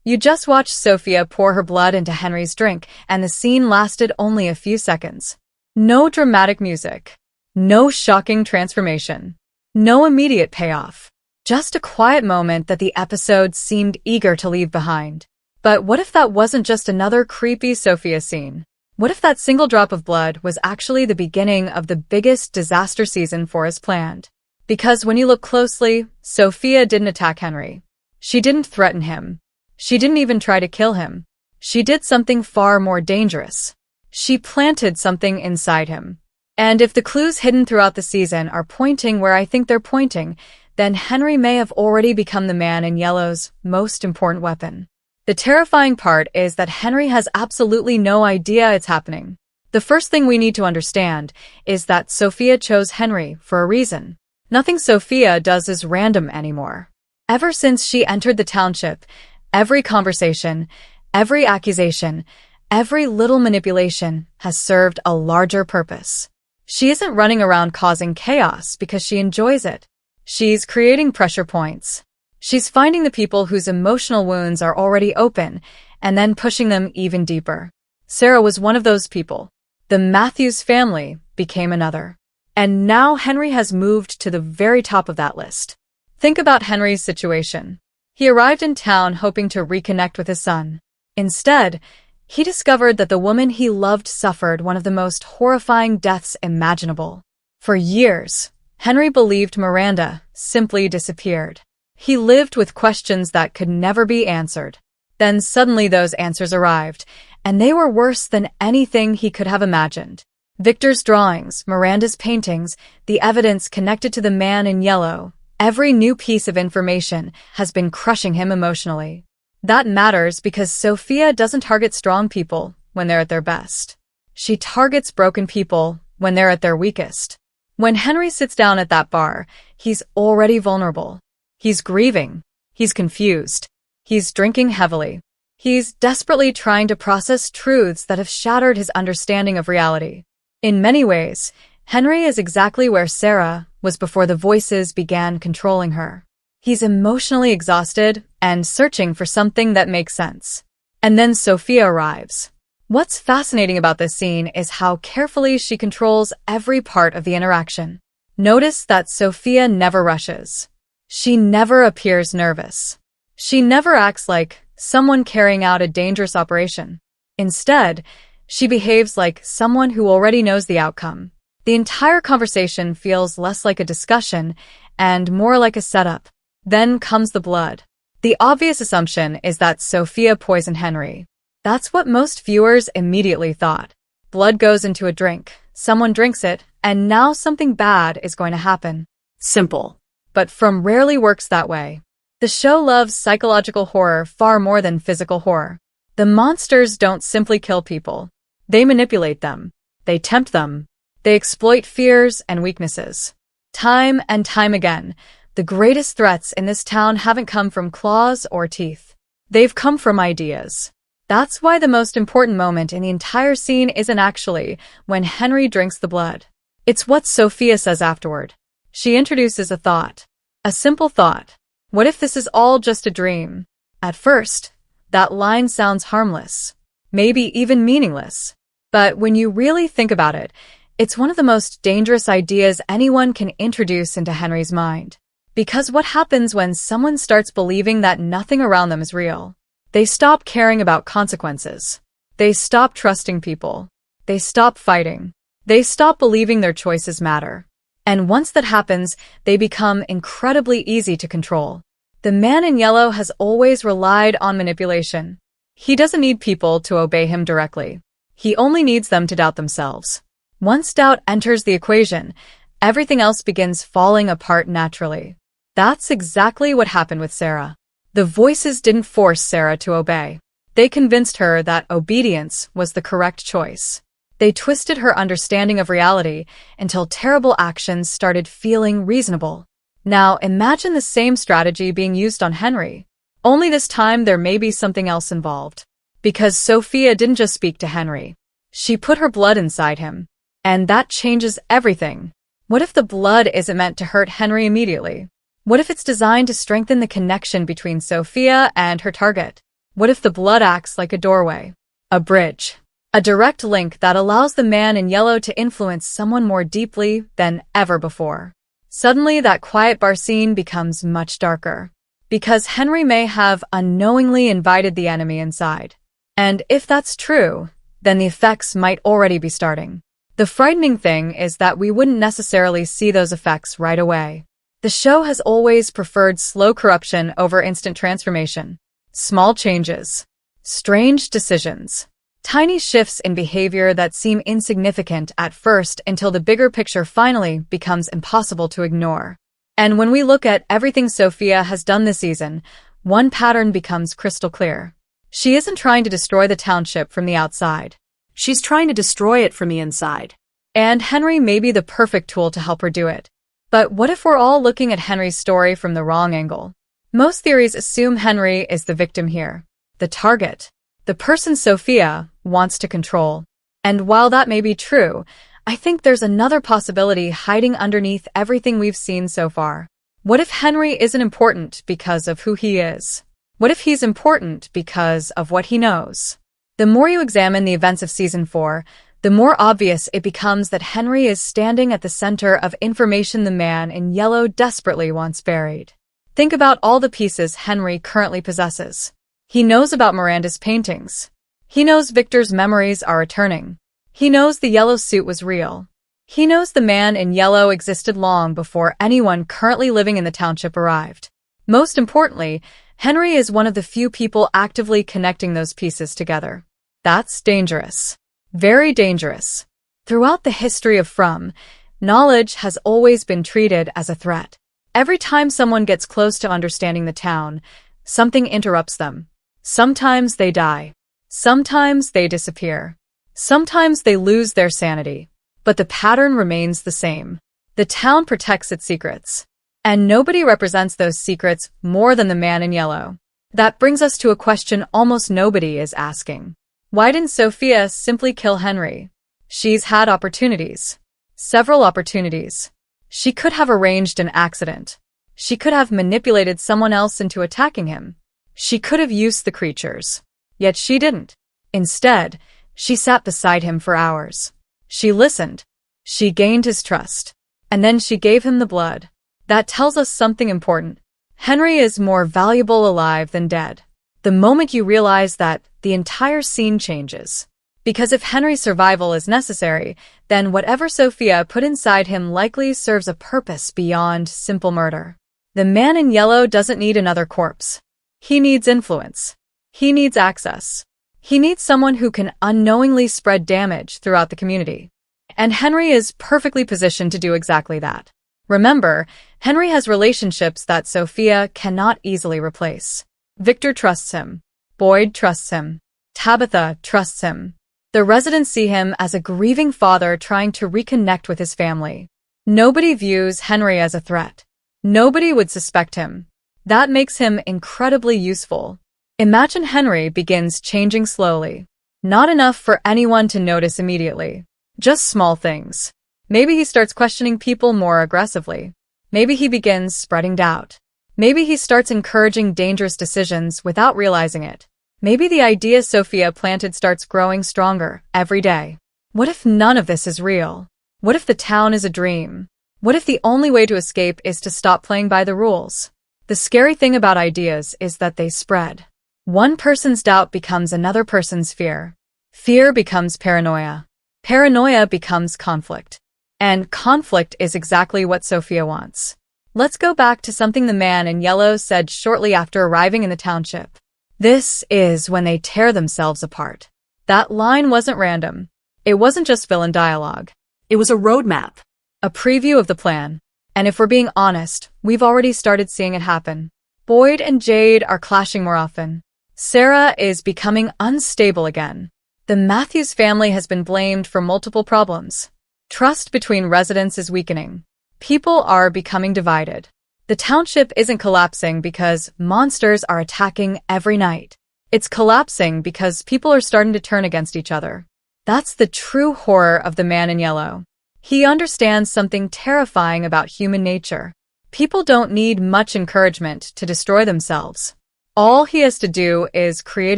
You just watched Sophia pour her blood into Henry's drink, and the scene lasted only a few seconds. No dramatic music. No shocking transformation. No immediate payoff. Just a quiet moment that the episode seemed eager to leave behind. But what if that wasn't just another creepy Sophia scene? What if that single drop of blood was actually the beginning of the biggest disaster season Forrest planned? Because when you look closely, Sophia didn't attack Henry. She didn't threaten him. She didn't even try to kill him. She did something far more dangerous. She planted something inside him. And if the clues hidden throughout the season are pointing where I think they're pointing, then Henry may have already become the man in yellow's most important weapon. The terrifying part is that Henry has absolutely no idea it's happening. The first thing we need to understand is that Sophia chose Henry for a reason. Nothing Sophia does is random anymore. Ever since she entered the township, every conversation, every accusation, every little manipulation has served a larger purpose. She isn't running around causing chaos because she enjoys it. She's creating pressure points. She's finding the people whose emotional wounds are already open and then pushing them even deeper. Sarah was one of those people. The Matthews family became another. And now Henry has moved to the very top of that list. Think about Henry's situation. He arrived in town hoping to reconnect with his son. Instead, he discovered that the woman he loved suffered one of the most horrifying deaths imaginable. For years, Henry believed Miranda simply disappeared. He lived with questions that could never be answered. Then suddenly those answers arrived, and they were worse than anything he could have imagined. Victor's drawings, Miranda's paintings, the evidence connected to the man in yellow, every new piece of information has been crushing him emotionally. That matters because Sophia doesn't target strong people when they're at their best. She targets broken people when they're at their weakest. When Henry sits down at that bar, he's already vulnerable. He's grieving. He's confused. He's drinking heavily. He's desperately trying to process truths that have shattered his understanding of reality. In many ways, Henry is exactly where Sarah was before the voices began controlling her. He's emotionally exhausted and searching for something that makes sense. And then Sophia arrives. What's fascinating about this scene is how carefully she controls every part of the interaction. Notice that Sophia never rushes. She never appears nervous. She never acts like someone carrying out a dangerous operation. Instead, she behaves like someone who already knows the outcome. The entire conversation feels less like a discussion and more like a setup. Then comes the blood. The obvious assumption is that Sophia poisoned Henry. That's what most viewers immediately thought. Blood goes into a drink, someone drinks it, and now something bad is going to happen. Simple. But rarely works that way. The show loves psychological horror far more than physical horror. The monsters don't simply kill people. They manipulate them. They tempt them. They exploit fears and weaknesses. Time and time again, the greatest threats in this town haven't come from claws or teeth. They've come from ideas. That's why the most important moment in the entire scene isn't actually when Henry drinks the blood. It's what Sophia says afterward. She introduces a thought. A simple thought. What if this is all just a dream? At first, that line sounds harmless, maybe even meaningless. But when you really think about it, it's one of the most dangerous ideas anyone can introduce into Henry's mind. Because what happens when someone starts believing that nothing around them is real? They stop caring about consequences. They stop trusting people. They stop fighting. They stop believing their choices matter. And once that happens, they become incredibly easy to control. The man in yellow has always relied on manipulation. He doesn't need people to obey him directly. He only needs them to doubt themselves. Once doubt enters the equation, everything else begins falling apart naturally. That's exactly what happened with Sarah. The voices didn't force Sarah to obey. They convinced her that obedience was the correct choice. They twisted her understanding of reality until terrible actions started feeling reasonable. Now imagine the same strategy being used on Henry. Only this time there may be something else involved. Because Sophia didn't just speak to Henry. She put her blood inside him. And that changes everything. What if the blood isn't meant to hurt Henry immediately? What if it's designed to strengthen the connection between Sophia and her target? What if the blood acts like a doorway? A bridge. A direct link that allows the man in yellow to influence someone more deeply than ever before. Suddenly, that quiet bar scene becomes much darker. Because Henry may have unknowingly invited the enemy inside. And if that's true, then the effects might already be starting. The frightening thing is that we wouldn't necessarily see those effects right away. The show has always preferred slow corruption over instant transformation. Small changes. Strange decisions. Tiny shifts in behavior that seem insignificant at first until the bigger picture finally becomes impossible to ignore. And when we look at everything Sophia has done this season, one pattern becomes crystal clear. She isn't trying to destroy the township from the outside. She's trying to destroy it from the inside. And Henry may be the perfect tool to help her do it. But what if we're all looking at Henry's story from the wrong angle? Most theories assume Henry is the victim here, the target, the person Sophia wants to control. And while that may be true, I think there's another possibility hiding underneath everything we've seen so far. What if Henry isn't important because of who he is? What if he's important because of what he knows? The more you examine the events of Season 4, the more obvious it becomes that Henry is standing at the center of information the man in yellow desperately wants buried. Think about all the pieces Henry currently possesses. He knows about Miranda's paintings. He knows Victor's memories are returning. He knows the yellow suit was real. He knows the man in yellow existed long before anyone currently living in the township arrived. Most importantly, Henry is one of the few people actively connecting those pieces together. That's dangerous. Very dangerous. Throughout the history of From, knowledge has always been treated as a threat. Every time someone gets close to understanding the town, something interrupts them. Sometimes they die. Sometimes they disappear. Sometimes they lose their sanity. But the pattern remains the same. The town protects its secrets. And nobody represents those secrets more than the man in yellow. That brings us to a question almost nobody is asking. Why didn't Sophia simply kill Henry? She's had opportunities. Several opportunities. She could have arranged an accident. She could have manipulated someone else into attacking him. She could have used the creatures. Yet she didn't. Instead, she sat beside him for hours. She listened. She gained his trust. And then she gave him the blood. That tells us something important. Henry is more valuable alive than dead. The moment you realize that, the entire scene changes. Because if Henry's survival is necessary, then whatever Sophia put inside him likely serves a purpose beyond simple murder. The man in yellow doesn't need another corpse. He needs influence. He needs access. He needs someone who can unknowingly spread damage throughout the community. And Henry is perfectly positioned to do exactly that. Remember, Henry has relationships that Sophia cannot easily replace. Victor trusts him. Boyd trusts him. Tabitha trusts him. The residents see him as a grieving father trying to reconnect with his family. Nobody views Henry as a threat. Nobody would suspect him. That makes him incredibly useful. Imagine Henry begins changing slowly. Not enough for anyone to notice immediately. Just small things. Maybe he starts questioning people more aggressively. Maybe he begins spreading doubt. Maybe he starts encouraging dangerous decisions without realizing it. Maybe the idea Sophia planted starts growing stronger every day. What if none of this is real? What if the town is a dream? What if the only way to escape is to stop playing by the rules? The scary thing about ideas is that they spread. One person's doubt becomes another person's fear. Fear becomes paranoia. Paranoia becomes conflict. And conflict is exactly what Sophia wants. Let's go back to something the man in yellow said shortly after arriving in the township. This is when they tear themselves apart. That line wasn't random. It wasn't just villain dialogue. It was a roadmap. A preview of the plan. And if we're being honest, we've already started seeing it happen. Boyd and Jade are clashing more often. Sarah is becoming unstable again. The Matthews family has been blamed for multiple problems. Trust between residents is weakening. People are becoming divided. The township isn't collapsing because monsters are attacking every night. It's collapsing because people are starting to turn against each other. That's the true horror of the man in yellow. He understands something terrifying about human nature. People don't need much encouragement to destroy themselves. All he has to do is create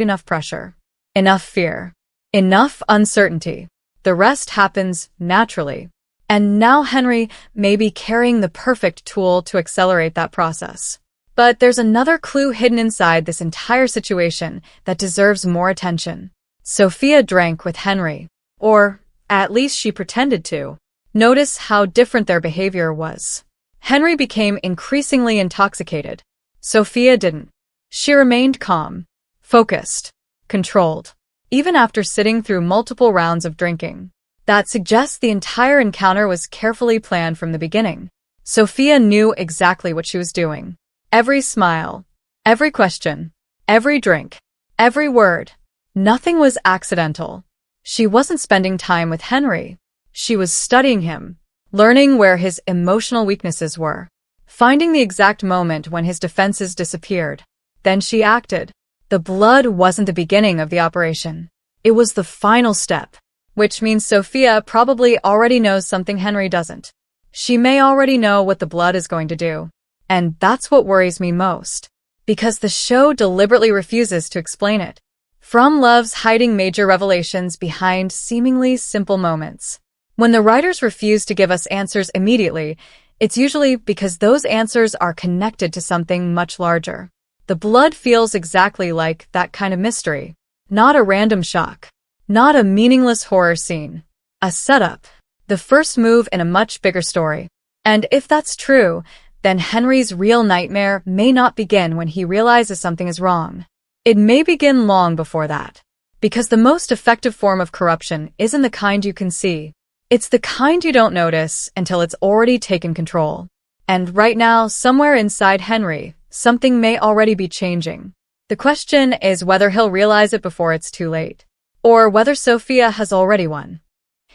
enough pressure, enough fear, enough uncertainty. The rest happens naturally. And now Henry may be carrying the perfect tool to accelerate that process. But there's another clue hidden inside this entire situation that deserves more attention. Sophia drank with Henry. Or, at least she pretended to. Notice how different their behavior was. Henry became increasingly intoxicated. Sophia didn't. She remained calm, focused, controlled, even after sitting through multiple rounds of drinking. That suggests the entire encounter was carefully planned from the beginning. Sophia knew exactly what she was doing. Every smile, every question, every drink, every word. Nothing was accidental. She wasn't spending time with Henry. She was studying him, learning where his emotional weaknesses were, finding the exact moment when his defenses disappeared. Then she acted. The blood wasn't the beginning of the operation. It was the final step, which means Sophia probably already knows something Henry doesn't. She may already know what the blood is going to do. And that's what worries me most, because the show deliberately refuses to explain it. From Love's hiding major revelations behind seemingly simple moments. When the writers refuse to give us answers immediately, it's usually because those answers are connected to something much larger. The blood feels exactly like that kind of mystery. Not a random shock. Not a meaningless horror scene. A setup. The first move in a much bigger story. And if that's true, then Henry's real nightmare may not begin when he realizes something is wrong. It may begin long before that. Because the most effective form of corruption isn't the kind you can see. It's the kind you don't notice until it's already taken control. And right now, somewhere inside Henry, something may already be changing. The question is whether he'll realize it before it's too late. Or whether Sophia has already won.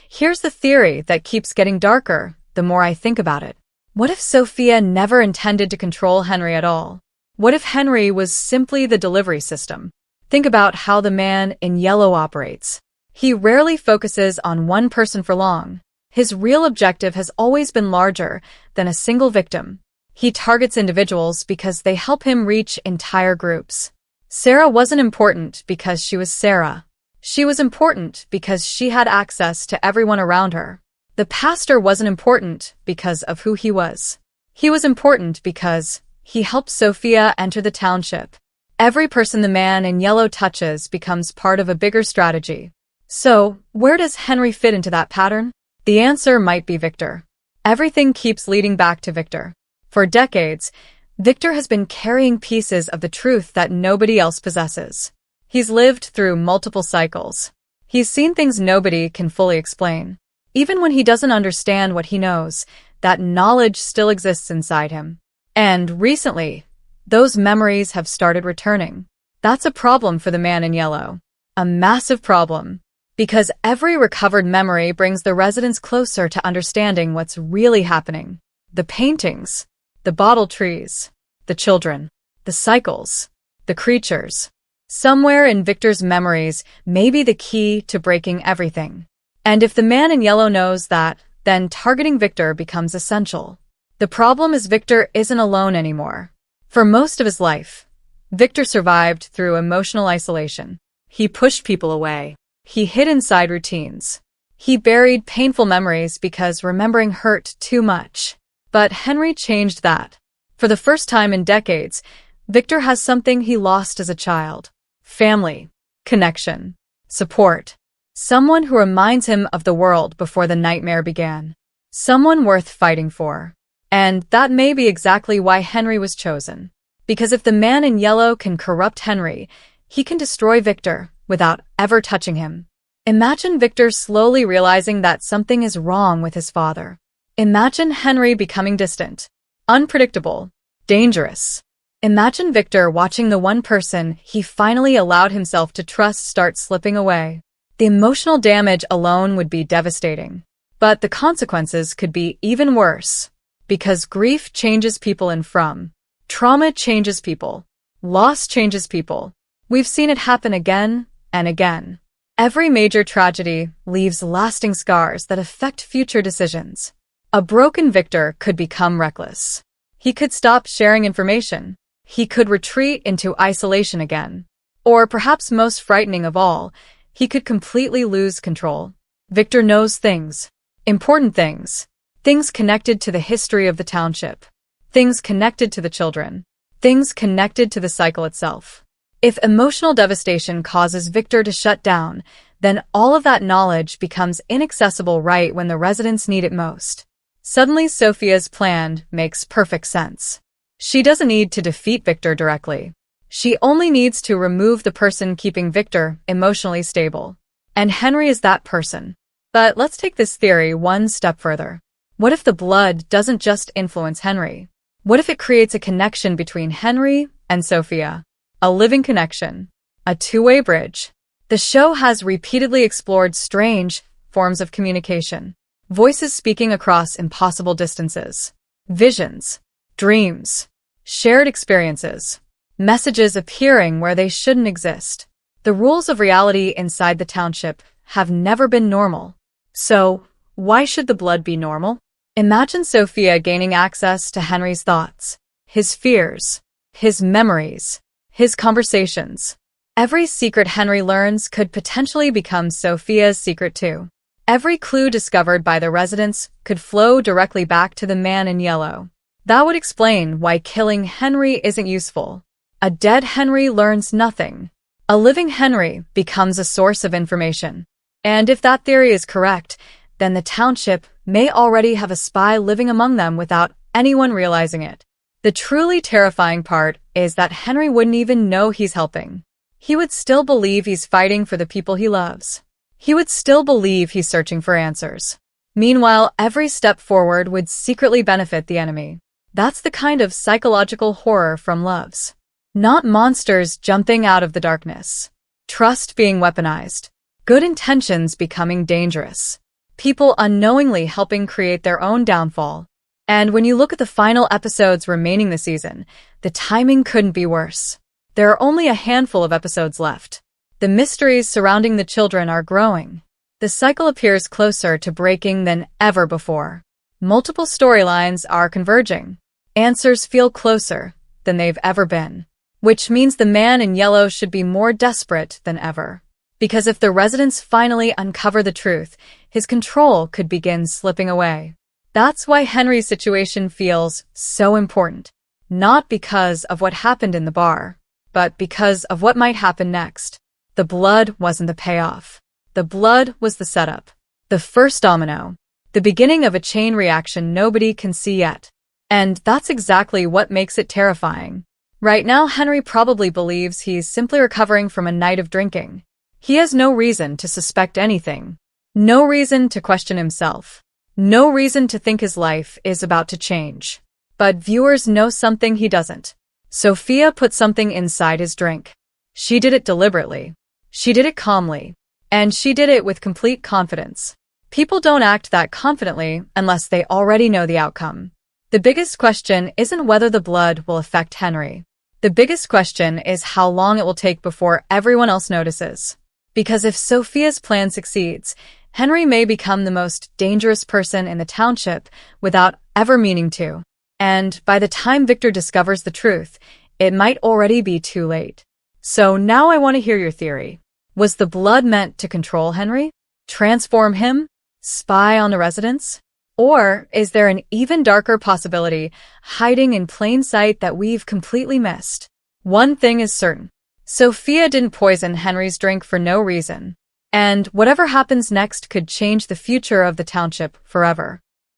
Here's the theory that keeps getting darker the more I think about it. What if Sophia never intended to control Henry at all? What if Henry was simply the delivery system? Think about how the man in yellow operates. He rarely focuses on one person for long. His real objective has always been larger than a single victim. He targets individuals because they help him reach entire groups. Sarah wasn't important because she was Sarah. She was important because she had access to everyone around her. The pastor wasn't important because of who he was. He was important because he helped Sophia enter the township. Every person the man in yellow touches becomes part of a bigger strategy. So, where does Henry fit into that pattern? The answer might be Victor. Everything keeps leading back to Victor. For decades, Victor has been carrying pieces of the truth that nobody else possesses. He's lived through multiple cycles. He's seen things nobody can fully explain. Even when he doesn't understand what he knows, that knowledge still exists inside him. And recently, those memories have started returning. That's a problem for the man in yellow. A massive problem. Because every recovered memory brings the residents closer to understanding what's really happening. The paintings, the bottle trees, the children, the cycles, the creatures. Somewhere in Victor's memories may be the key to breaking everything. And if the man in yellow knows that, then targeting Victor becomes essential. The problem is Victor isn't alone anymore. For most of his life, Victor survived through emotional isolation. He pushed people away. He hid inside routines. He buried painful memories because remembering hurt too much. But Henry changed that. For the first time in decades, Victor has something he lost as a child. Family, connection, support. Someone who reminds him of the world before the nightmare began. Someone worth fighting for. And that may be exactly why Henry was chosen. Because if the man in yellow can corrupt Henry, he can destroy Victor without ever touching him. Imagine Victor slowly realizing that something is wrong with his father. Imagine Henry becoming distant, unpredictable, dangerous. Imagine Victor watching the one person he finally allowed himself to trust start slipping away. The emotional damage alone would be devastating. But the consequences could be even worse. Because grief changes people and from. Trauma changes people. Loss changes people. We've seen it happen again and again. Every major tragedy leaves lasting scars that affect future decisions. A broken Victor could become reckless. He could stop sharing information. he could retreat into isolation again. Or perhaps most frightening of all, he could completely lose control. Victor knows things. Important things. Things connected to the history of the township. Things connected to the children. Things connected to the cycle itself. If emotional devastation causes Victor to shut down, then all of that knowledge becomes inaccessible right when the residents need it most. Suddenly, Sophia's plan makes perfect sense. She doesn't need to defeat Victor directly. She only needs to remove the person keeping Victor emotionally stable. And Henry is that person. But let's take this theory one step further. What if the blood doesn't just influence Henry? What if it creates a connection between Henry and Sophia? A living connection. A two-way bridge. The show has repeatedly explored strange forms of communication. Voices speaking across impossible distances. Visions. Dreams. Shared experiences. Messages appearing where they shouldn't exist. The rules of reality inside the township have never been normal. So, why should the blood be normal? Imagine Sophia gaining access to Henry's thoughts, his fears, his memories, his conversations. Every secret Henry learns could potentially become Sophia's secret too. Every clue discovered by the residents could flow directly back to the man in yellow. That would explain why killing Henry isn't useful. A dead Henry learns nothing. A living Henry becomes a source of information. And if that theory is correct, then the township may already have a spy living among them without anyone realizing it. The truly terrifying part is that Henry wouldn't even know he's helping. He would still believe he's fighting for the people he loves. He would still believe he's searching for answers. Meanwhile, every step forward would secretly benefit the enemy. That's the kind of psychological horror from Loves. Not monsters jumping out of the darkness. Trust being weaponized. Good intentions becoming dangerous. People unknowingly helping create their own downfall. And when you look at the final episodes remaining this season, the timing couldn't be worse. There are only a handful of episodes left. The mysteries surrounding the children are growing. The cycle appears closer to breaking than ever before. Multiple storylines are converging. Answers feel closer than they've ever been. Which means the man in yellow should be more desperate than ever. Because if the residents finally uncover the truth, his control could begin slipping away. That's why Henry's situation feels so important. Not because of what happened in the bar, but because of what might happen next. The blood wasn't the payoff. The blood was the setup. The first domino. The beginning of a chain reaction nobody can see yet. And that's exactly what makes it terrifying. Right now, Henry probably believes he's simply recovering from a night of drinking. He has no reason to suspect anything. No reason to question himself. No reason to think his life is about to change. But viewers know something he doesn't. Sophia put something inside his drink. She did it deliberately. She did it calmly. And she did it with complete confidence. People don't act that confidently unless they already know the outcome. The biggest question isn't whether the blood will affect Henry. The biggest question is how long it will take before everyone else notices. Because if Sophia's plan succeeds, Henry may become the most dangerous person in the township without ever meaning to. And by the time Victor discovers the truth, it might already be too late. So now I want to hear your theory. Was the blood meant to control Henry? Transform him? Spy on the residents? Or is there an even darker possibility hiding in plain sight that we've completely missed? One thing is certain. Sophia didn't poison Henry's drink for no reason. And whatever happens next could change the future of the township forever.